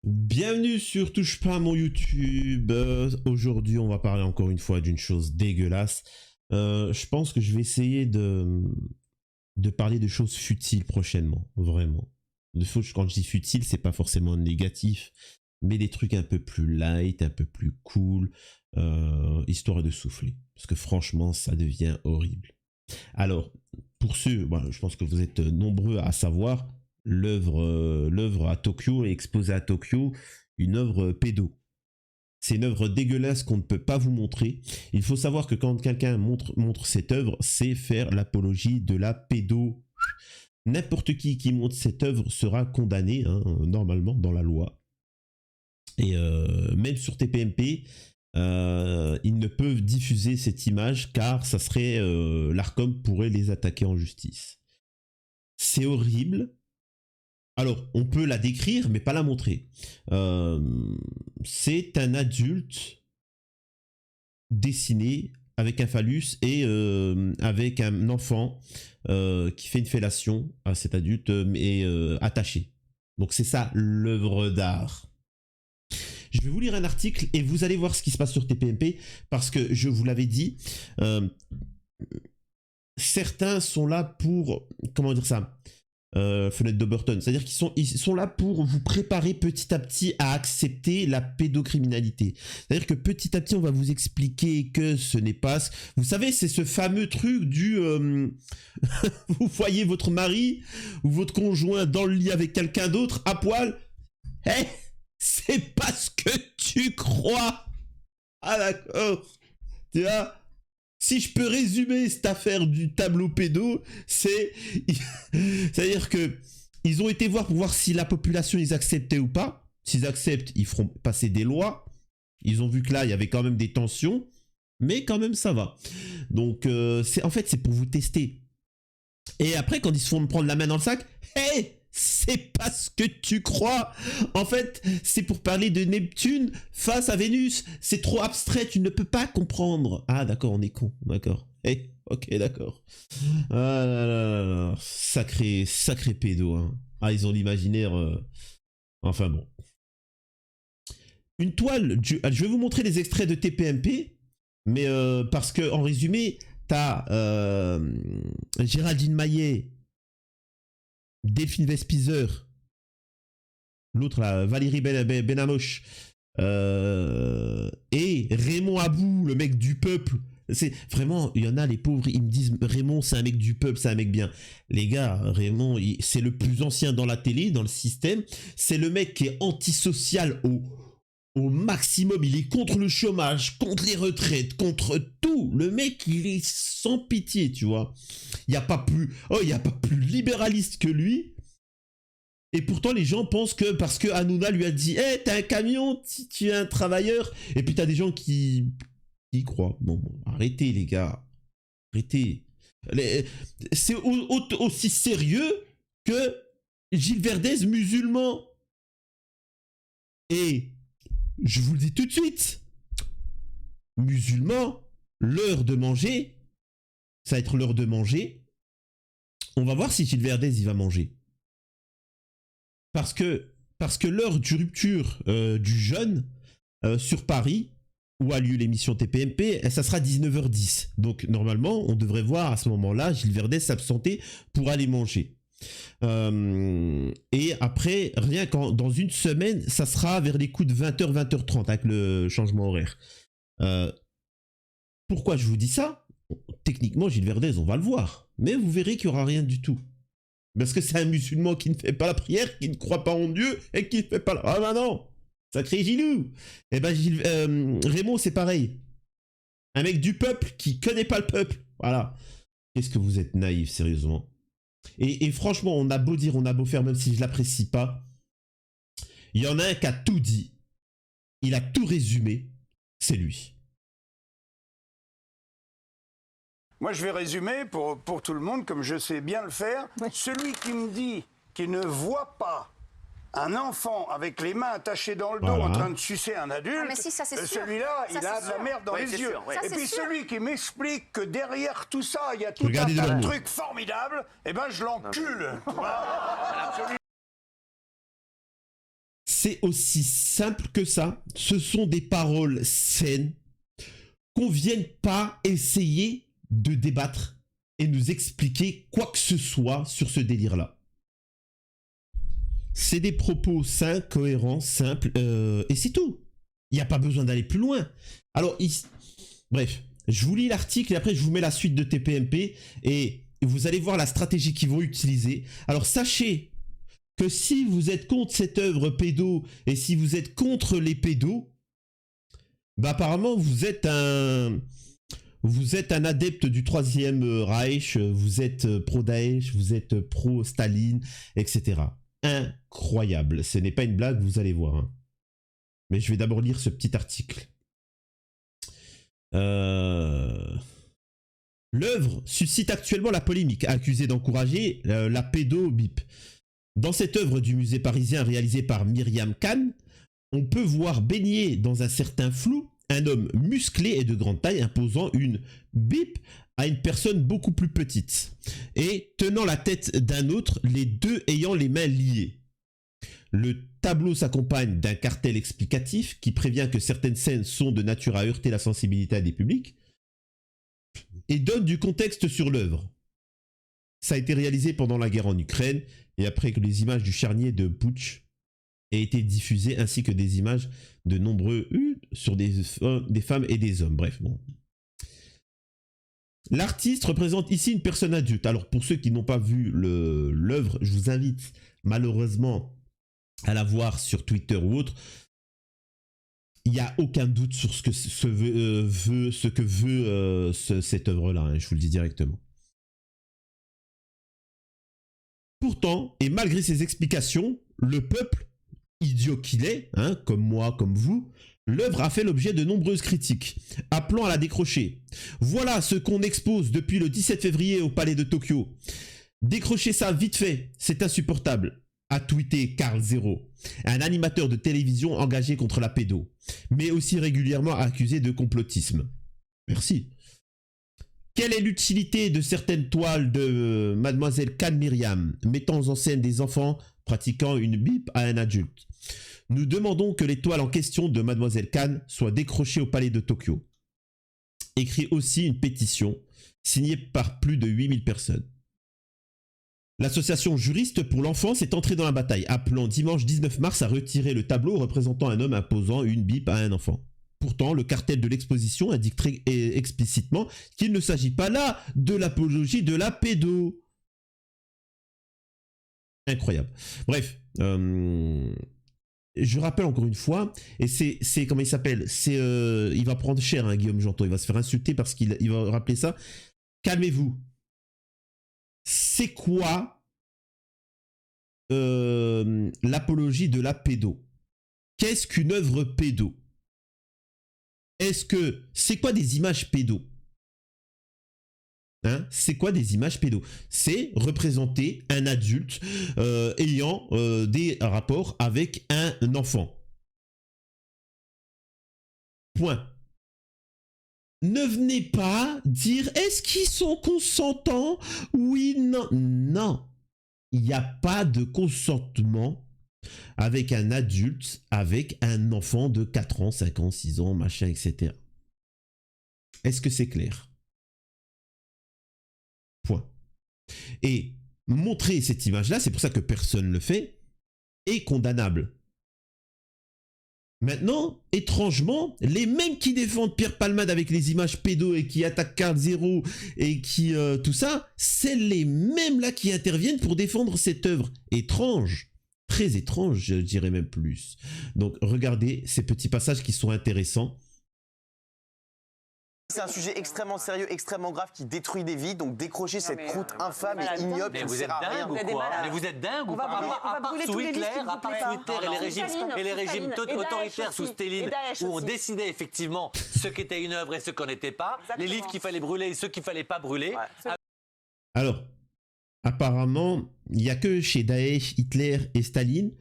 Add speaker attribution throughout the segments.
Speaker 1: Bienvenue sur Touche pas à mon YouTube. Aujourd'hui, on va parler encore une fois d'une chose dégueulasse. Je pense que je vais essayer de parler de choses futiles prochainement, vraiment. Quand je dis futile, c'est pas forcément négatif, mais des trucs un peu plus light, un peu plus cool, histoire de souffler. Parce que franchement, ça devient horrible. Alors, pour ceux, je pense que vous êtes nombreux à savoir, l'œuvre à Tokyo est exposée à Tokyo, une œuvre pédo. C'est une œuvre dégueulasse qu'on ne peut pas vous montrer. Il faut savoir que quand quelqu'un montre cette œuvre, c'est faire l'apologie de la pédo. N'importe qui montre cette œuvre sera condamné, normalement, dans la loi. Et même sur TPMP, ils ne peuvent diffuser cette image car ça serait l'Arcom pourrait les attaquer en justice. C'est horrible. Alors, on peut la décrire, mais pas la montrer. C'est un adulte dessiné avec un phallus et avec un enfant qui fait une fellation à cet adulte, mais attaché. Donc c'est ça l'œuvre d'art. Je vais vous lire un article et vous allez voir ce qui se passe sur TPMP parce que je vous l'avais dit, certains sont là pour, comment dire ça, fenêtre d'Oberton, c'est-à-dire qu'ils sont là pour vous préparer petit à petit à accepter la pédocriminalité. C'est-à-dire que petit à petit on va vous expliquer que ce n'est pas, vous savez, c'est ce fameux truc du vous voyez votre mari ou votre conjoint dans le lit avec quelqu'un d'autre à poil, c'est pas ce que tu crois. Ah d'accord, tu vois. Si je peux résumer cette affaire du tableau pédo, c'est-à-dire que ils ont été voir pour voir si la population ils acceptaient ou pas. S'ils acceptent, ils feront passer des lois. Ils ont vu que là, il y avait quand même des tensions, mais quand même ça va. Donc c'est pour vous tester. Et après, quand ils se font prendre la main dans le sac, c'est pas ce que tu crois. En fait, c'est pour parler de Neptune face à Vénus. C'est trop abstrait, tu ne peux pas comprendre. Ah d'accord, on est con, d'accord. Ok, d'accord. Ah là là là, sacré pédo. Hein. Ah, ils ont l'imaginaire. Enfin bon. Une toile. Je vais vous montrer des extraits de TPMP, mais parce que en résumé, t'as Géraldine Maillet, Delphine Vespizer, l'autre là, Valérie Benamoche, et Raymond Abou, le mec du peuple. C'est vraiment, il y en a les pauvres, ils me disent Raymond c'est un mec du peuple, c'est un mec bien. Les gars, Raymond c'est le plus ancien dans la télé, dans le système. C'est le mec qui est antisocial au maximum. Il est contre le chômage, contre les retraites, contre tout. Le mec, il est sans pitié, tu vois. Il n'y a pas plus libéraliste que lui. Et pourtant, les gens pensent que parce que Hanouna lui a dit t'as un camion, tu es un travailleur. Et puis, t'as des gens qui y croient. Bon, arrêtez, les gars. Arrêtez. C'est aussi sérieux que Gilles Verdez musulman. Et je vous le dis tout de suite, musulman, l'heure de manger, ça va être l'heure de manger. On va voir si Gilles Verdez il va manger. Parce que l'heure de rupture du jeûne sur Paris, où a lieu l'émission TPMP, ça sera 19h10. Donc normalement, on devrait voir à ce moment-là Gilles Verdez s'absenter pour aller manger. Et après, rien qu'en dans une semaine, ça sera vers les coups de 20h, 20h30 avec le changement horaire. Pourquoi je vous dis ça? Techniquement, Gilles Verdez, on va le voir. Mais vous verrez qu'il n'y aura rien du tout. Parce que c'est un musulman qui ne fait pas la prière, qui ne croit pas en Dieu et qui ne fait pas la... Ah bah non, sacré Gilou. Et ben Raymond, c'est pareil. Un mec du peuple qui connaît pas le peuple. Voilà. Qu'est-ce que vous êtes naïf, sérieusement. Et franchement, on a beau dire, on a beau faire, même si je l'apprécie pas. Il y en a un qui a tout dit. Il a tout résumé. C'est lui.
Speaker 2: Moi, je vais résumer pour tout le monde, comme je sais bien le faire.
Speaker 3: Ouais.
Speaker 2: Celui qui me dit qu'il ne voit pas un enfant avec les mains attachées dans le dos en train de sucer un adulte,
Speaker 3: mais si, ça, c'est sûr.
Speaker 2: celui-là,
Speaker 3: Ça,
Speaker 2: il a
Speaker 3: c'est
Speaker 2: de la
Speaker 3: sûr.
Speaker 2: merde dans
Speaker 4: Oui,
Speaker 2: les
Speaker 4: c'est
Speaker 2: yeux.
Speaker 4: sûr, oui.
Speaker 3: Ça,
Speaker 2: Et
Speaker 3: c'est
Speaker 2: puis
Speaker 3: sûr.
Speaker 2: celui qui m'explique que derrière tout ça, il y a tout
Speaker 1: Regardez
Speaker 2: un tas
Speaker 1: devant
Speaker 2: de
Speaker 1: nous.
Speaker 2: trucs formidables, eh ben je l'encule. Tu vois
Speaker 1: C'est aussi simple que ça. Ce sont des paroles saines qu'on vienne pas essayer de débattre et nous expliquer quoi que ce soit sur ce délire-là. C'est des propos sains, cohérents, simples, et c'est tout. Il n'y a pas besoin d'aller plus loin. Alors, bref, je vous lis l'article et après je vous mets la suite de TPMP et vous allez voir la stratégie qu'ils vont utiliser. Alors, sachez que si vous êtes contre cette œuvre pédo et si vous êtes contre les pédos, bah apparemment vous êtes un adepte du Troisième Reich, vous êtes pro-Daesh, vous êtes pro-Staline, etc. Incroyable, ce n'est pas une blague, vous allez voir. Hein. Mais je vais d'abord lire ce petit article. L'œuvre suscite actuellement la polémique, accusée d'encourager la pédo-bip. Dans cette œuvre du musée parisien réalisée par Myriam Khan, on peut voir baigner dans un certain flou un homme musclé et de grande taille imposant une bip à une personne beaucoup plus petite et tenant la tête d'un autre, les deux ayant les mains liées. Le tableau s'accompagne d'un cartel explicatif qui prévient que certaines scènes sont de nature à heurter la sensibilité des publics et donne du contexte sur l'œuvre. Ça a été réalisé pendant la guerre en Ukraine et après que les images du charnier de Butch aient été diffusées ainsi que des images de nombreux sur des femmes et des hommes. Bref, bon. L'artiste représente ici une personne adulte. Alors pour ceux qui n'ont pas vu l'œuvre, je vous invite malheureusement à la voir sur Twitter ou autre. Il n'y a aucun doute sur ce que veut cette œuvre-là, hein, je vous le dis directement. Pourtant, et malgré ces explications, le peuple, idiot qu'il est, hein, comme moi, comme vous, l'œuvre a fait l'objet de nombreuses critiques, appelant à la décrocher. Voilà ce qu'on expose depuis le 17 février au Palais de Tokyo. Décrochez ça vite fait, c'est insupportable, a tweeté Carl Zero, un animateur de télévision engagé contre la pédo, mais aussi régulièrement accusé de complotisme. Merci. Quelle est l'utilité de certaines toiles de Mademoiselle Khan Myriam, mettant en scène des enfants pratiquant une bip à un adulte? Nous demandons que les toiles en question de Mademoiselle Khan soient décrochées au Palais de Tokyo. Écrit aussi une pétition signée par plus de 8000 personnes. L'association juriste pour l'enfance est entrée dans la bataille, appelant dimanche 19 mars à retirer le tableau représentant un homme imposant une bip à un enfant. Pourtant, le cartel de l'exposition indique très explicitement qu'il ne s'agit pas là de l'apologie de la pédo. Incroyable. Bref, je rappelle encore une fois, et c'est comment il s'appelle, il va prendre cher, hein, Guillaume Janton, il va se faire insulter parce qu'il va rappeler ça. Calmez-vous. C'est quoi l'apologie de la pédo? Qu'est-ce qu'une œuvre pédo? C'est quoi des images pédo? Hein? C'est quoi des images pédo? C'est représenter un adulte ayant des rapports avec un enfant. Point. Ne venez pas dire est-ce qu'ils sont consentants? Oui, non. Non. Il n'y a pas de consentement avec un adulte, avec un enfant de 4 ans, 5 ans, 6 ans, machin, etc. Est-ce que c'est clair? Point. Et montrer cette image-là, c'est pour ça que personne ne le fait, est condamnable. Maintenant, étrangement, les mêmes qui défendent Pierre Palmade avec les images pédo et qui attaquent Carl Zero et qui tout ça, c'est les mêmes là qui interviennent pour défendre cette œuvre. Étrange. Très étrange, je dirais même plus. Donc, regardez ces petits passages qui sont intéressants.
Speaker 3: C'est un sujet extrêmement sérieux, extrêmement grave qui détruit des vies. Donc décrocher cette croûte infâme et ignoble.
Speaker 4: Mais vous êtes dingue ou quoi? Mais vous êtes dingue ou pas? À part sous Hitler, à part Twitter et les régimes autoritaires sous Staline où on décidait effectivement ce qu'était une œuvre et ce qu'on n'était pas, les livres qu'il fallait brûler et ceux qu'il fallait pas brûler.
Speaker 1: Alors, apparemment, il n'y a que chez Daesh, Hitler et Staline,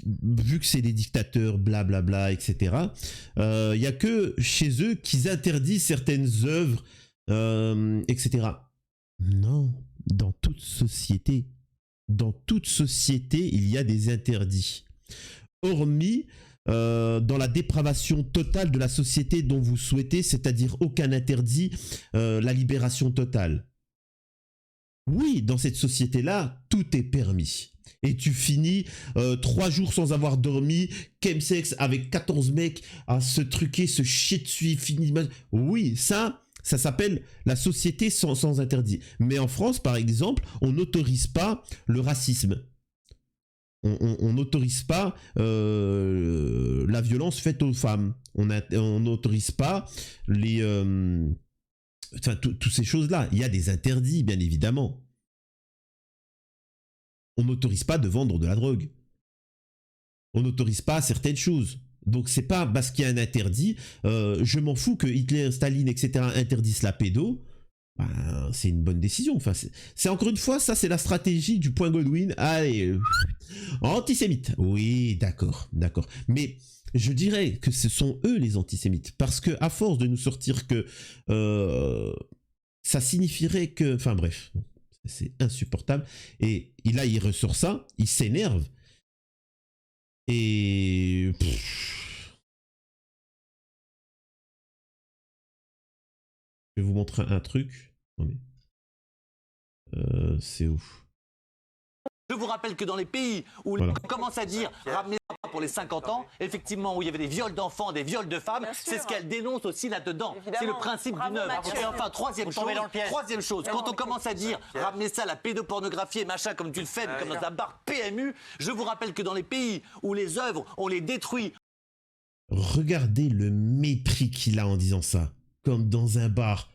Speaker 1: vu que c'est des dictateurs, blablabla, etc., il n'y a que chez eux qu'ils interdisent certaines œuvres, etc. Non, dans toute société, dans toute société, il y a des interdits. Hormis dans la dépravation totale de la société dont vous souhaitez, c'est-à-dire aucun interdit, la libération totale. Oui, dans cette société-là, tout est permis. Et tu finis 3 jours sans avoir dormi, chemsex avec 14 mecs à se truquer, se chier dessus, fini. Oui, ça s'appelle la société sans interdit. Mais en France, par exemple, on n'autorise pas le racisme. On n'autorise pas la violence faite aux femmes. On n'autorise pas les... Enfin, toutes ces choses-là. Il y a des interdits, bien évidemment. On n'autorise pas de vendre de la drogue. On n'autorise pas certaines choses. Donc c'est pas parce qu'il y a un interdit, je m'en fous que Hitler, Staline, etc. interdisent la pédo. Ben, c'est une bonne décision. Enfin, c'est encore une fois, ça c'est la stratégie du point Godwin. Allez, antisémite. Oui, d'accord. Mais je dirais que ce sont eux les antisémites. Parce que à force de nous sortir que ça signifierait que... Enfin bref, c'est insupportable. Et là, il ressort ça, il s'énerve. Et... Je vais vous montrer un truc. Non mais... c'est ouf.
Speaker 4: Je vous rappelle que dans les pays où on commence à dire ramenez ça pour les 50 ans, effectivement, où il y avait des viols d'enfants, des viols de femmes, c'est ce qu'elle dénonce aussi là-dedans. C'est le principe d'une œuvre. Et enfin, troisième chose, quand on commence à dire ramenez ça à la pédopornographie et machin, comme tu le fais, comme dans un bar PMU, je vous rappelle que dans les pays où les œuvres, on les détruit.
Speaker 1: Regardez le mépris qu'il a en disant ça. Comme dans un bar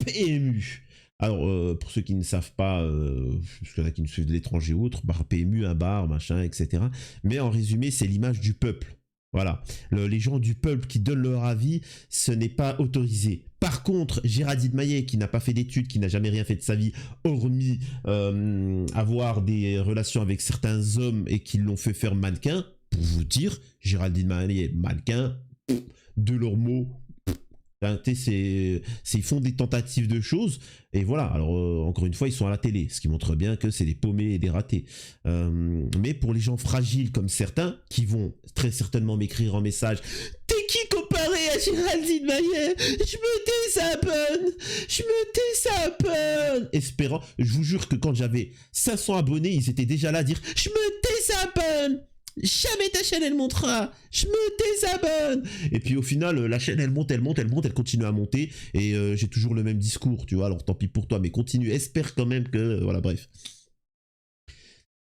Speaker 1: PMU. Alors, pour ceux qui ne savent pas, parce qu'il y en a qui nous suivent de l'étranger ou autre, bar PMU, un bar, machin, etc. Mais en résumé, c'est l'image du peuple. Voilà. Les gens du peuple qui donnent leur avis, ce n'est pas autorisé. Par contre, Géraldine Maillet, qui n'a pas fait d'études, qui n'a jamais rien fait de sa vie, hormis avoir des relations avec certains hommes et qui l'ont fait faire mannequin, pour vous dire, Géraldine Maillet, mannequin, de leurs mots... ils font des tentatives de choses et voilà, alors encore une fois ils sont à la télé, ce qui montre bien que c'est des paumés et des ratés, mais pour les gens fragiles comme certains qui vont très certainement m'écrire en message « T'es qui comparé à Géraldine Maillet? Je me désabonne espérant, je vous jure que quand j'avais 500 abonnés ils étaient déjà là à dire « Je me désabonne !» Jamais ta chaîne elle montera, je me désabonne. Et puis au final la chaîne elle monte, elle continue à monter et j'ai toujours le même discours, tu vois, alors tant pis pour toi, mais continue, espère quand même que, voilà, bref.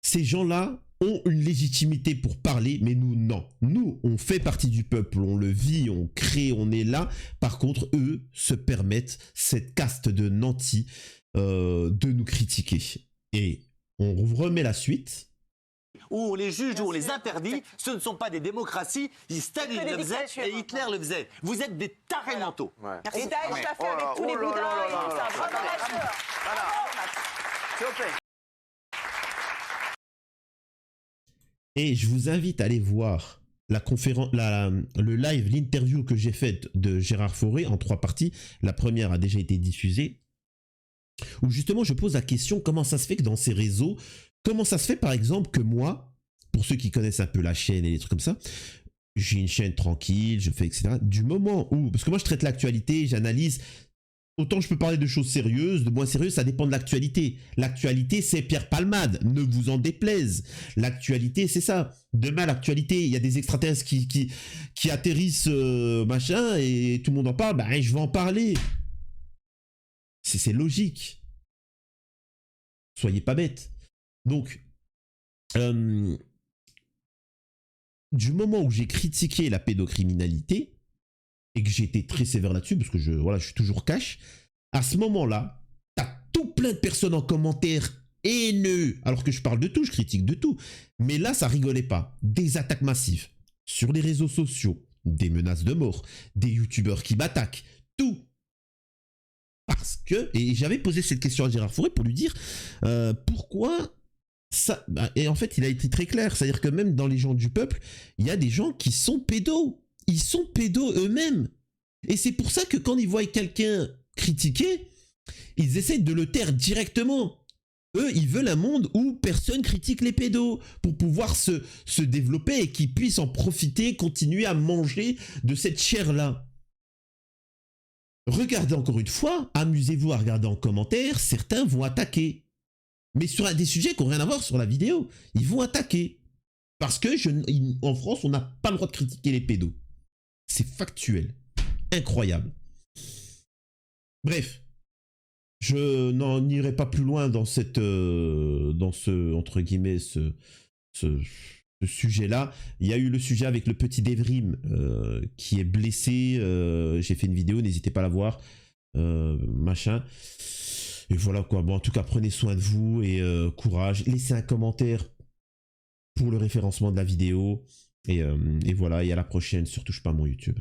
Speaker 1: Ces gens-là ont une légitimité pour parler, mais nous non. Nous, on fait partie du peuple, on le vit, on crée, on est là. Par contre, eux se permettent, cette caste de nantis, de nous critiquer. Et on remet la suite.
Speaker 4: Où on les juge, où on les interdit, ce ne sont pas des démocraties. Staline le faisait et Hitler le faisait. Vous êtes des tarés mentaux.
Speaker 5: Ouais. Et Daesh l'a fait avec tous les bouddhas et tout ça.
Speaker 1: Et je vous invite à aller voir la conférence, le live, l'interview que j'ai faite de Gérard Fauré en 3 parties. La première a déjà été diffusée. Où justement je pose la question, comment ça se fait que dans ces réseaux, comment ça se fait par exemple que moi, pour ceux qui connaissent un peu la chaîne et les trucs comme ça, j'ai une chaîne tranquille, je fais etc. Du moment où, parce que moi je traite l'actualité, j'analyse, autant je peux parler de choses sérieuses, de moins sérieuses, ça dépend de l'actualité. L'actualité c'est Pierre Palmade, ne vous en déplaise. L'actualité c'est ça. Demain l'actualité, il y a des extraterrestres qui atterrissent machin et tout le monde en parle, bah je vais en parler. C'est logique. Soyez pas bêtes. Donc, du moment où j'ai critiqué la pédocriminalité et que j'ai été très sévère là-dessus, parce que je suis toujours cash, à ce moment-là, t'as tout plein de personnes en commentaire haineux, alors que je parle de tout, je critique de tout. Mais là, ça rigolait pas. Des attaques massives sur les réseaux sociaux, des menaces de mort, des youtubeurs qui m'attaquent, tout. Parce que, et j'avais posé cette question à Gérard Fauré pour lui dire pourquoi ça. Et en fait, il a été très clair, c'est-à-dire que même dans les gens du peuple, il y a des gens qui sont pédos. Ils sont pédos eux-mêmes. Et c'est pour ça que quand ils voient quelqu'un critiquer, ils essaient de le taire directement. Eux, ils veulent un monde où personne critique les pédos pour pouvoir se développer et qu'ils puissent en profiter, continuer à manger de cette chair-là. Regardez encore une fois, amusez-vous à regarder en commentaire, certains vont attaquer. Mais sur des sujets qui n'ont rien à voir sur la vidéo, ils vont attaquer. Parce que en France, on n'a pas le droit de critiquer les pédos. C'est factuel. Incroyable. Bref. Je n'en irai pas plus loin dans ce entre guillemets, ce sujet-là. Il y a eu le sujet avec le petit Devrim qui est blessé. J'ai fait une vidéo, n'hésitez pas à la voir. Machin. Et voilà quoi. Bon, en tout cas, prenez soin de vous et courage. Laissez un commentaire pour le référencement de la vidéo. Et voilà, et à la prochaine sur Touche pas à mon YouTube.